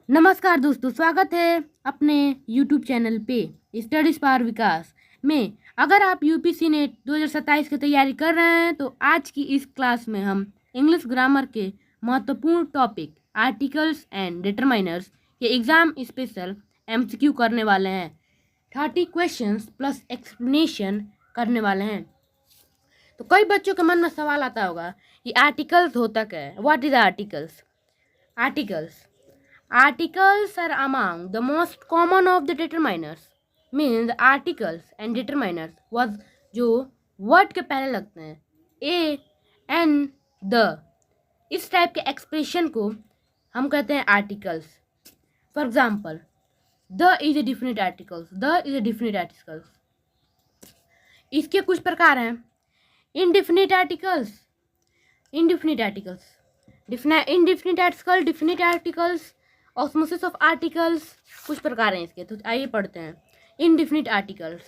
नमस्कार दोस्तों, स्वागत है अपने YouTube चैनल पे स्टडीज फॉर विकास में। अगर आप यूपीसी नेट 2027 की तैयारी कर रहे हैं तो आज की इस क्लास में हम इंग्लिश ग्रामर के महत्वपूर्ण टॉपिक आर्टिकल्स एंड डिटरमाइनर्स के एग्जाम स्पेशल MCQ करने वाले हैं। 30 क्वेश्चंस प्लस एक्सप्लेनेशन करने वाले हैं। तो कई बच्चों के मन में सवाल आता होगा कि आर्टिकल्स होता क्या है। What is articles? Articles are among the most common of the determiners. Means articles and determiners was जो word के पहले लगते हैं a and the, इस टाइप के एक्सप्रेशन को हम कहते हैं articles. For example, the is a definite articles, the is a definite articles. इसके कुछ प्रकार हैं। Indefinite articles, indefinite articles, indefinite article, definite articles, osmosis of articles, कुछ प्रकार हैं इसके। तो आइए पढ़ते हैं। Indefinite articles,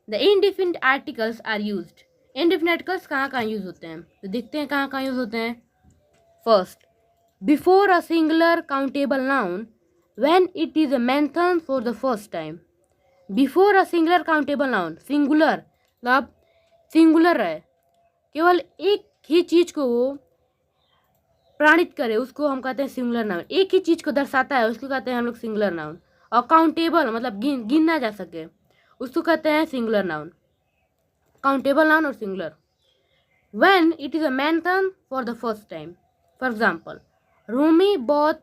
the indefinite articles are used. Indefinite articles कहाँ कहाँ यूज होते हैं तो देखते हैं कहाँ कहाँ यूज होते हैं। First, before a singular countable noun when it is mention for the first time. Before a singular countable noun, singular मतलब सिंगुलर है, केवल एक ही चीज को वो प्राणित करे, उसको हम कहते हैं सिंगुलर नाउन। एक ही चीज को दर्शाता है उसको कहते हैं हम लोग सिंगुलर नाउन। और काउंटेबल मतलब गिनना जा सके, उसको कहते हैं सिंगुलर नाउन। काउंटेबल नाउन और singular. When it is a mention for the first time. For example, Romi bought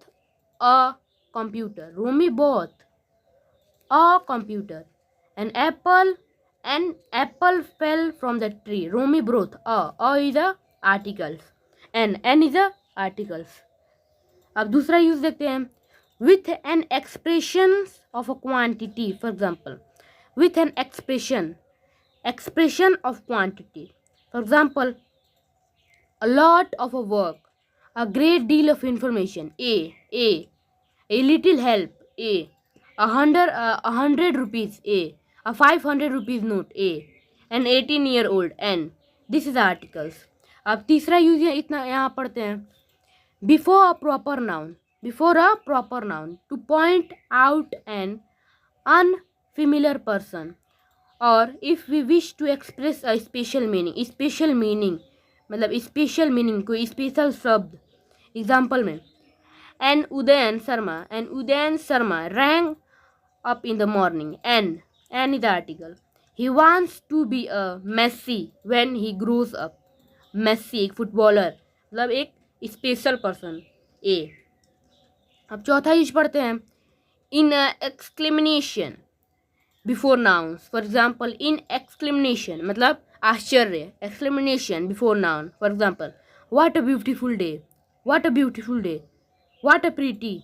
a computer, Romi bought a computer. An apple fell from the tree, Romi bought a is a articles an is a articles. अब दूसरा use देखते हैं। With an expression of a quantity. For example, with an expression of quantity. For example, a lot of a work, a great deal of information, a little help, a 100 rupees, a 500 rupees note, an 18-year-old, n। This is articles. अब तीसरा use इतना यहाँ पढ़ते हैं। Before a proper noun, before a proper noun to point out an unfamiliar person, और if we wish to express a special meaning, special meaning मतलब special meaning, कोई special शब्द। एग्जाम्पल में, an Udayan Sharma rang up in the morning, n is the article। he wants to be a Messi when he grows up, Messi एक footballer मतलब एक special person, ए। अब चौथा use पढ़ते हैं। In exclamation before nouns. For example, in exclamation मतलब आश्चर्य, exclamation before noun. For example, what a beautiful day, what a beautiful day, what a pretty,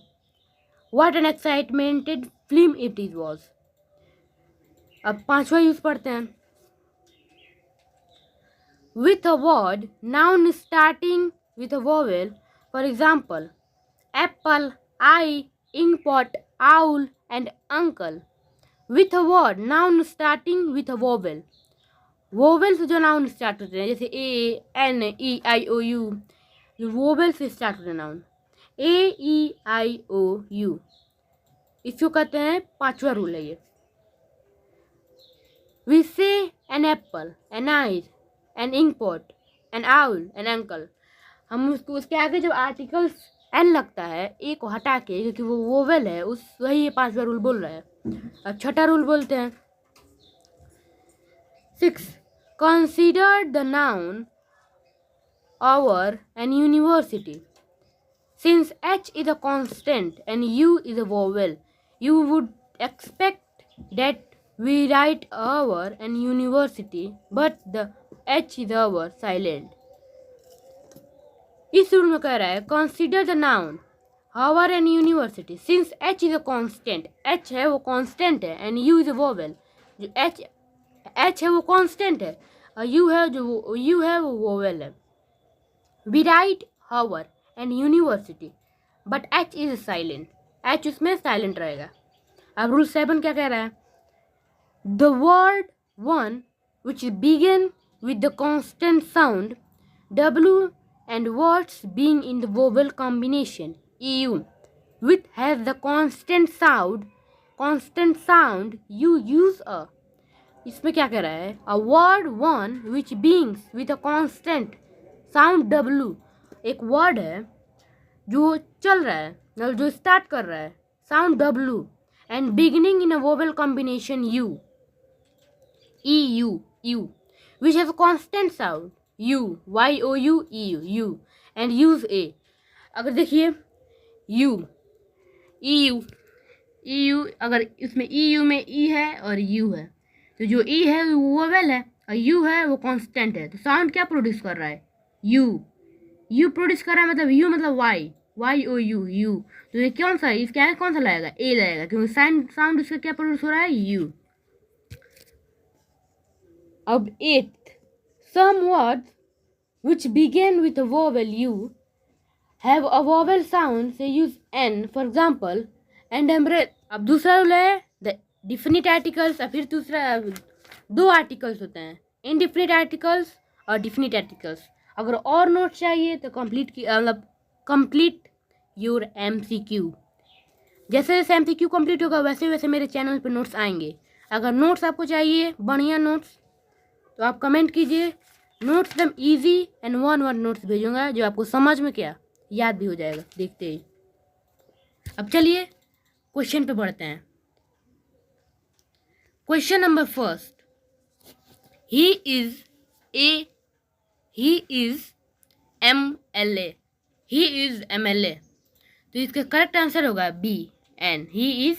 what an excitemented film it is was. अब पांचवा use पढ़ते हैं। With a word noun starting with a vowel. For example, apple, eye, inkpot, owl and uncle. With a word noun starting with a vowel. Vowel से जो noun start होते हैं, जैसे A, N, E, I, O, U, vowel से start होते हैं noun, A, E, I, O, you. इसको कहते हैं पांचवा रूल है ये। We say an apple, an eyes, an inkpot, an owl, an uncle. हम उसको उसके आगे जब आर्टिकल्स एन लगता है, ए को हटा के, क्योंकि वो वोवेल है, उस वही ये पांचवा रूल बोल रहा है। अब छठा रूल बोलते हैं। 6, consider the noun hour an university. Since H is a constant and U is a vowel, you would expect that we write our and university, but the H is our silent. इस rule में कह रहा है consider the noun our and university। Since H is a constant, H है वो constant है, and U is a vowel, जो H है वो constant है, और U है वो vowel है। We write our and university, but H is silent, H उसमें silent रहेगा। अब रूल 7 क्या कह रहा है? The word one which begin with the constant sound W and words being in the vowel combination EU which has the constant sound you use a. इसमें क्या कह रहा है? A word one which begins with a constant sound W. एक word है जो चल रहा है, मतलब जो स्टार्ट कर रहा है sound W and beginning in a vowel combination U, U, which has a constant sound U, YOU, EU, and use A. अगर देखिए U, EU, अगर इसमें EU में E है और U है, तो जो E है वो वोवेल है और U है वो कांस्टेंट है, तो साउंड क्या प्रोड्यूस कर रहा है? U प्रोड्यूस कर रहा है, मतलब U मतलब YOU, तो ये कौन सा है? इसका कौन सा लाएगा? A लाएगा, क्योंकि साउंड इसका क्या प्रोड्यूस हो रहा है? U. अब 8th, some words which begin with a vowel U have a vowel sound, say use N for example, and umbrella. अब दूसरा रूल है द डिफिनिट आर्टिकल्स, और फिर दूसरा दो आर्टिकल्स होते हैं, इनडिफिनिट आर्टिकल्स और डिफिनिट आर्टिकल्स. अगर और नोट्स चाहिए तो कंप्लीट योर MCQ. जैसे जैसे MCQ कंप्लीट होगा वैसे वैसे मेरे चैनल पे नोट्स आएंगे. अगर नोट्स आपको चाहिए बढ़िया नोट्स तो आप कमेंट कीजिए, नोट्स एकदम ईजी एंड वन नोट्स भेजूंगा जो आपको समझ में क्या याद भी हो जाएगा देखते ही. अब चलिए क्वेश्चन पे बढ़ते हैं. Question number first, he is MLA. तो इसका करेक्ट आंसर होगा B N. He is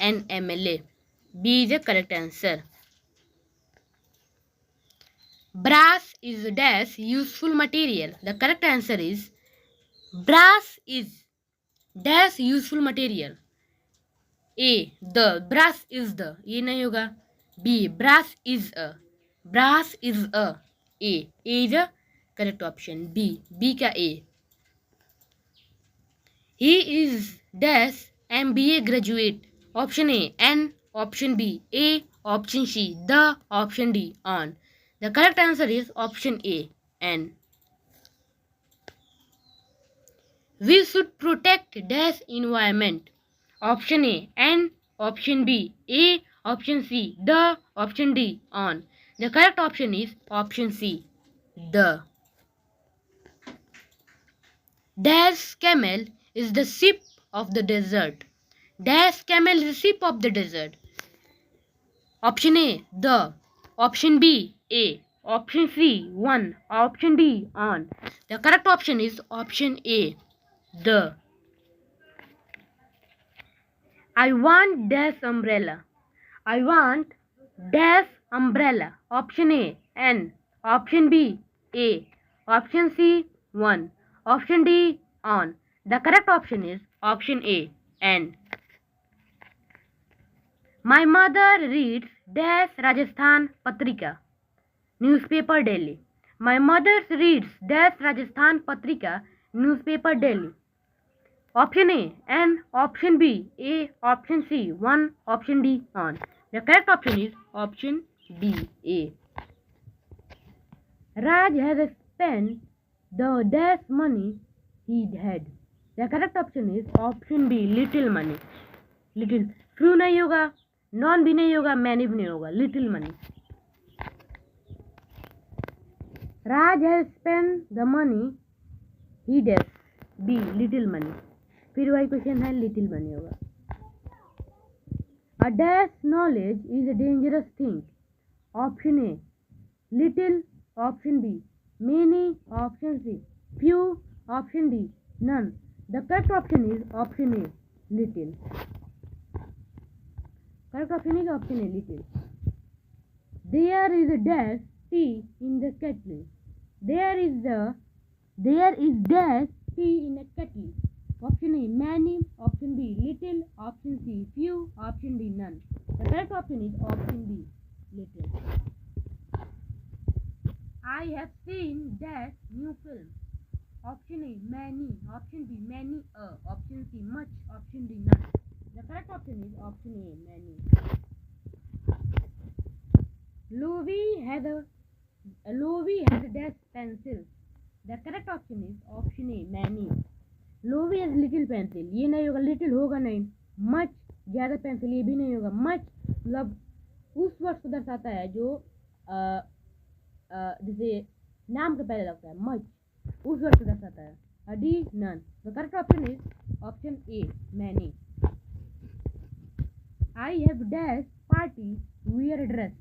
an MLA. B is the correct answer. Brass is dash useful material. The correct answer is brass is dash useful material. A the brass is the, ये नहीं होगा. B brass is a A is the correct option. B का A. He is dash MBA graduate. Option A N, option B A, option C the, option D on. The correct answer is option A N. We should protect dash environment. Option A N, option B A, option C the, option D on. The correct option is option C the. Dash camel is the ship of the desert. Dash camel is the ship of the desert. Option A the, option B A, option C one, option D on. The correct option is option A the. I want dash umbrella. I want dash umbrella. Option A N, option B A, option C 1, option D on. The correct option is option A N. My mother reads dash Rajasthan Patrika newspaper daily. My mother reads dash Rajasthan Patrika newspaper daily. Option A N, option B A, option C 1, option D on. The correct option is option D A. Raj has spent the dash money he had. The correct option is option B little money. Little few नहीं होगा, non भी नहीं होगा, many भी नहीं होगा, little money. Raj has spend the money he dash B little money. फिर वही क्वेश्चन है, लिटिल मनी होगा. A dash knowledge is a dangerous thing. Option A little, option B many, option C few, option D none. The correct option is option A little. Correct option is option A little. There is a dash tea in the kettle. There is dash tea in a kettle. Option A many, option B little, option C few, option D none. The correct option is option B little. I have seen dash new film. Option A many, option B many, option C much, option D none. The correct option is option A many. Louis has a dash pencil. The correct option is option A many. लोवी as little pencil, ये नहीं होगा, little होगा नहीं। Much ज़्यादा pencil, ये भी नहीं होगा। मच मतलब उस वर्ड को दर्शाता है जो जैसे नाम के पहले लगता है, मच उस वर्ड को दर्शाता है। D none. The correct option is option A many. I have dash party wear dress.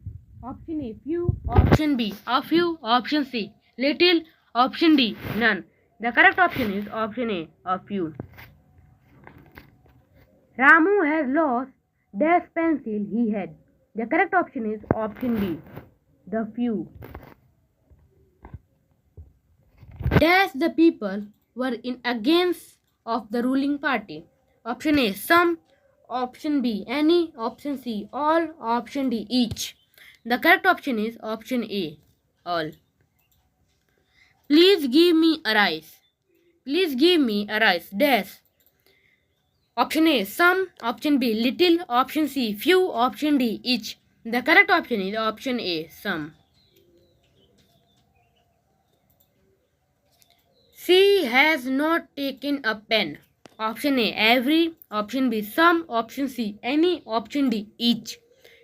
Option A few, option B a few, option C little, option D none. The correct option is option A a few. Ramu has lost dash pencil he had. The correct option is option B, the few. Dash the people were in against of the ruling party. Option A, some. Option B, any. Option C, all. Option D, each. The correct option is option A, all. Please give me a rice. Please give me a rice. Dash. Option A, some. Option B, little. Option C, few. Option D, each. The correct option is option A, some. She has not taken a pen. Option A, every. Option B, some. Option C, any. Option D, each.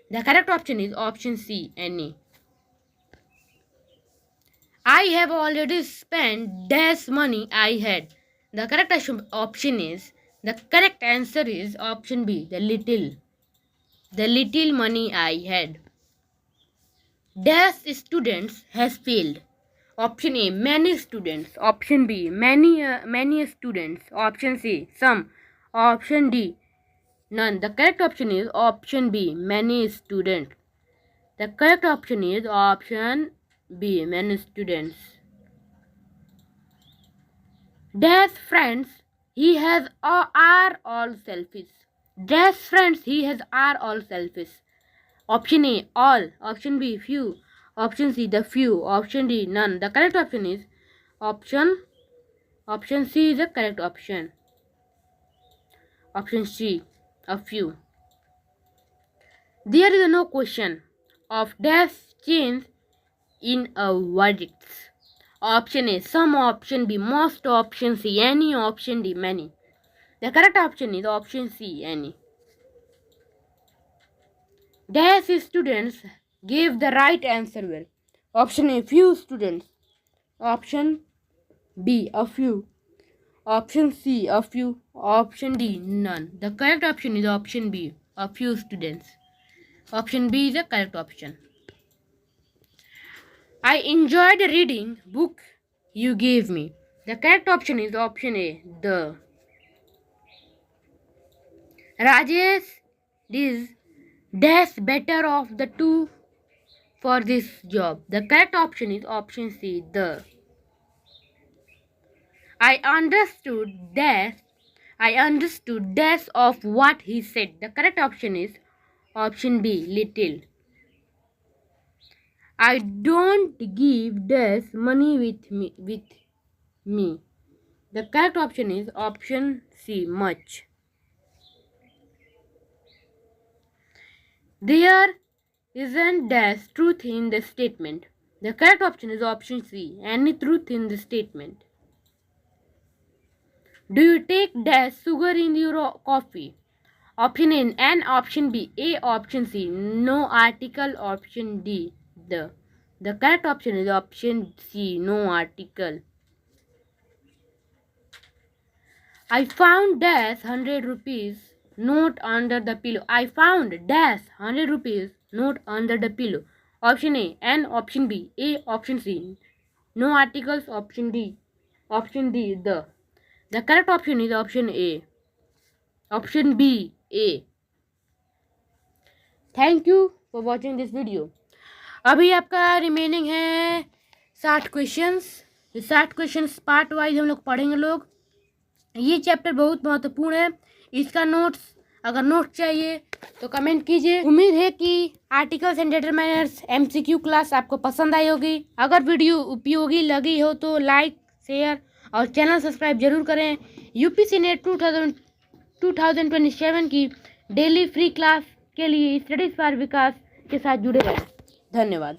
The correct option is option C, any. I have already spent dash money I had. The correct option is, the correct answer is option B, the little. The little money I had. Dash students has failed. Option A, many students. Option B, many students. Option C, some. Option D, none. The correct option is option B, many students. The correct option is option B, many students. Dash friends he has are all selfish. Dash friends he has are all selfish. Option A, all. Option B, few. Option C, the few. Option D, none. The correct option is option C is the correct option. Option C, a few. There is no question of dash change in a verdict. Option A, some. Option B, most. Option C, any. Option D, many. The correct option is option C, any. Dash students gave the right answer well. Option A, few students. Option B, a few. Option C, a few. Option D, none. The correct option is option B, a few students. Option B is the correct option. I enjoyed reading book you gave me. The correct option is option A, the. Rajesh is dash better of the two for this job. The correct option is option C, the. I understood dash of what he said. The correct option is option B, little. I don't give dash money with me. The correct option is option C, much. There isn't dash truth in the statement. The correct option is option C, any truth in the statement. Do you take dash sugar in your coffee? Option A, and option B, A. Option C, no article. Option D, the. The correct option is option C, no article. I found dash 100 rupees note under the pillow. I found dash 100 rupees note under the pillow. Option A, and option B, A. Option C, no articles. Option D, the. The correct option is option A. Option B, A. Thank you for watching this video. अभी आपका remaining है 60 questions. 60 questions part wise हम लोग पढ़ेंगे। ये chapter बहुत महत्वपूर्ण है। इसका नोट्स, अगर नोट चाहिए तो कमेंट कीजिए। उम्मीद है कि articles and determiners MCQ class आपको पसंद आई होगी। अगर वीडियो उपयोगी लगी हो तो लाइक, शेयर और चैनल सब्सक्राइब जरूर करें। UPSC नेट 2027 की डेली फ्री क्लास के लिए स्टडीज फॉर विकास के साथ जुड़े रहें। धन्यवाद।